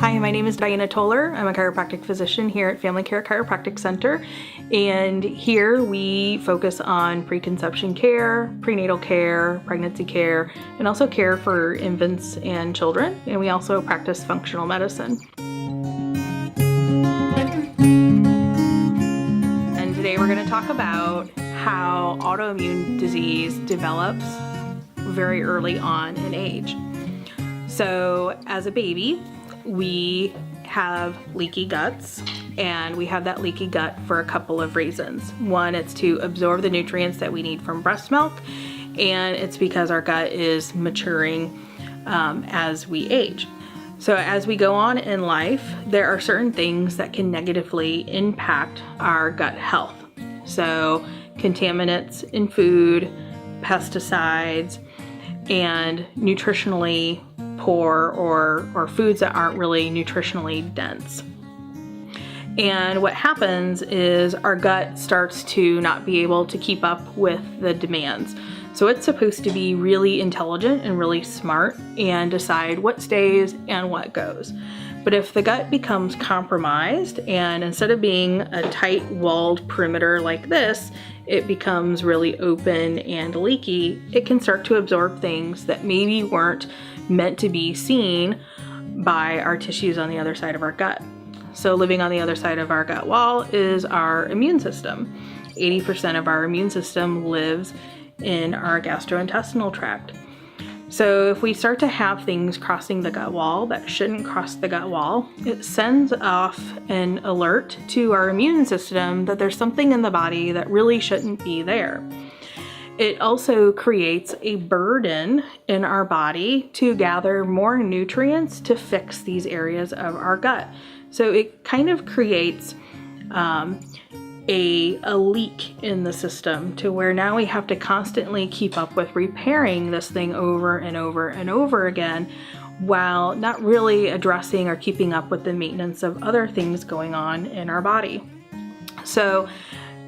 Hi, my name is Toler. I'm a chiropractic physician here at Family Care Chiropractic Center, and here we focus on preconception care, prenatal care, pregnancy care, and also care for infants and children, and we also practice functional medicine. And today we're going to talk about how autoimmune disease develops very early on in age. So as a baby, we have leaky guts, and we have that leaky gut for a couple of reasons. One, it's to absorb the nutrients that we need from breast milk, and it's because our gut is maturing as we age. So as we go on in life, there are certain things that can negatively impact our gut health. So contaminants in food, pesticides, and nutritionally poor or foods that aren't really nutritionally dense. And what happens is our gut starts to not be able to keep up with the demands. So it's supposed to be really intelligent and really smart and decide what stays and what goes. But if the gut becomes compromised, and instead of being a tight walled perimeter like this, it becomes really open and leaky, it can start to absorb things that maybe weren't meant to be seen by our tissues on the other side of our gut. So living on the other side of our gut wall is our immune system. 80% of our immune system lives in our gastrointestinal tract. So if we start to have things crossing the gut wall that shouldn't cross the gut wall, it sends off an alert to our immune system that there's something in the body that really shouldn't be there. It also creates a burden in our body to gather more nutrients to fix these areas of our gut. So it kind of creates a leak in the system to where now we have to constantly keep up with repairing this thing over and over and over again, while not really addressing or keeping up with the maintenance of other things going on in our body. So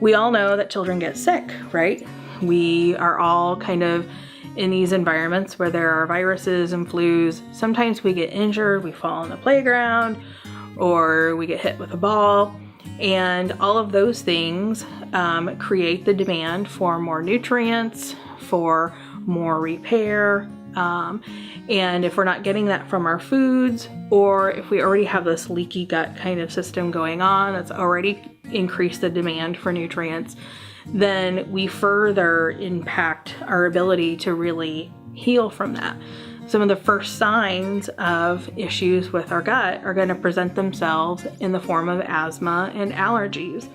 we all know that children get sick, right? We are all kind of in these environments where there are viruses and flus. Sometimes we get injured, we fall on the playground, or we get hit with a ball. And all of those things create the demand for more nutrients, for more repair. And if we're not getting that from our foods, or if we already have this leaky gut kind of system going on that's already increased the demand for nutrients, then we further impact our ability to really heal from that. Some of the first signs of issues with our gut are going to present themselves in the form of asthma and allergies.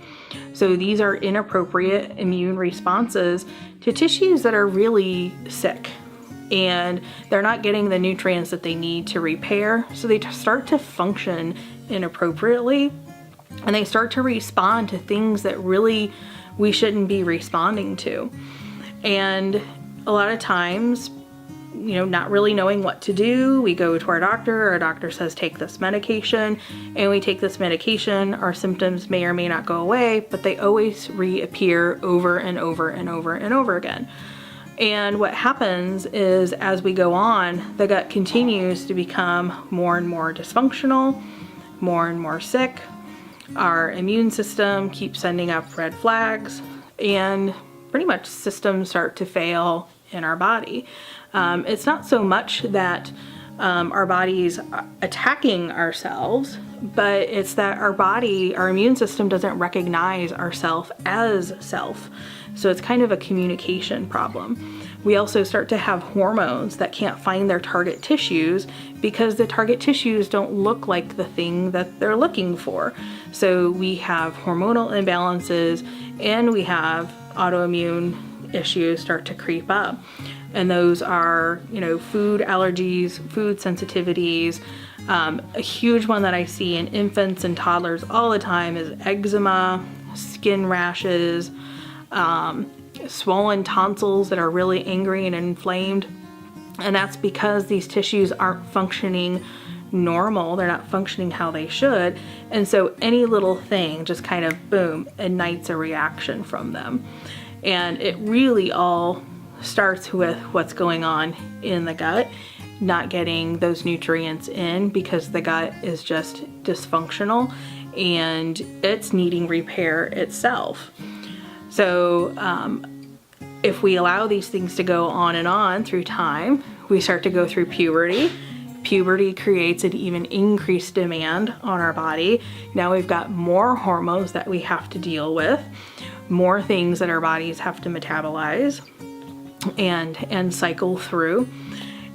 So these are inappropriate immune responses to tissues that are really sick, and they're not getting the nutrients that they need to repair. So they start to function inappropriately, and they start to respond to things that really we shouldn't be responding to. And a lot of times, not really knowing what to do, we go to our doctor says take this medication, and we take this medication. Our symptoms may or may not go away, but they always reappear over and over and over and over again. And what happens is, as we go on, the gut continues to become more and more dysfunctional, more and more sick. Our immune system keeps sending up red flags, and pretty much systems start to fail in our body. It's not so much that our body's attacking ourselves, but it's that our immune system doesn't recognize ourself as self. So it's kind of a communication problem. We also start to have hormones that can't find their target tissues because the target tissues don't look like the thing that they're looking for. So we have hormonal imbalances, and we have autoimmune issues start to creep up. And those are, food allergies, food sensitivities. A huge one that I see in infants and toddlers all the time is eczema, skin rashes, swollen tonsils that are really angry and inflamed. And that's because these tissues aren't functioning normal. They're not functioning how they should. And so any little thing just kind of, boom, ignites a reaction from them. And it really all starts with what's going on in the gut. not getting those nutrients in because the gut is just dysfunctional and it's needing repair itself. So if we allow these things to go on and on through time, we start to go through puberty. Puberty creates an even increased demand on our body. Now we've got more hormones that we have to deal with, more things that our bodies have to metabolize and cycle through,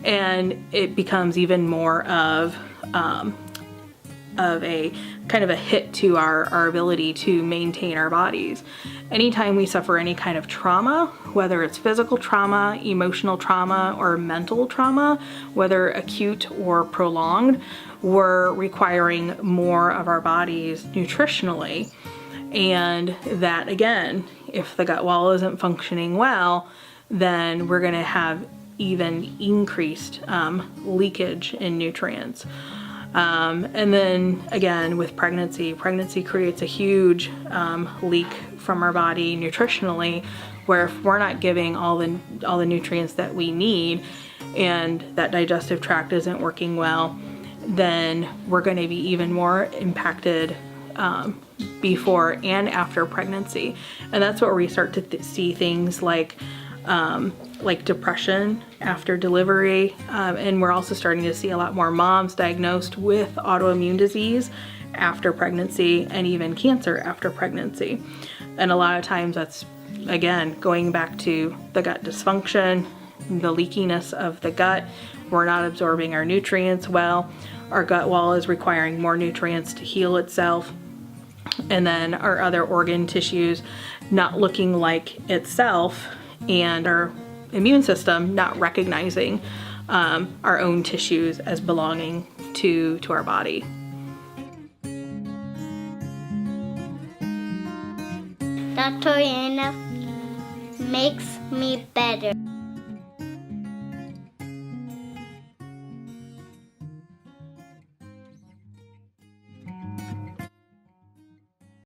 and it becomes even more of a kind of a hit to our ability to maintain our bodies. Anytime we suffer any kind of trauma, whether it's physical trauma, emotional trauma, or mental trauma, whether acute or prolonged, we're requiring more of our bodies nutritionally. And that, again, if the gut wall isn't functioning well, then we're going to have even increased leakage in nutrients. And then again, with pregnancy creates a huge leak from our body nutritionally, where if we're not giving all the nutrients that we need and that digestive tract isn't working well, then we're going to be even more impacted before and after pregnancy. And that's where we start to see things like depression after delivery, and we're also starting to see a lot more moms diagnosed with autoimmune disease after pregnancy and even cancer after pregnancy. And a lot of times that's, again, going back to the gut dysfunction, the leakiness of the gut. We're not absorbing our nutrients well. Our gut wall is requiring more nutrients to heal itself. And then our other organ tissues not looking like itself, and our immune system not recognizing our own tissues as belonging to our body. Dr. Anna makes me better.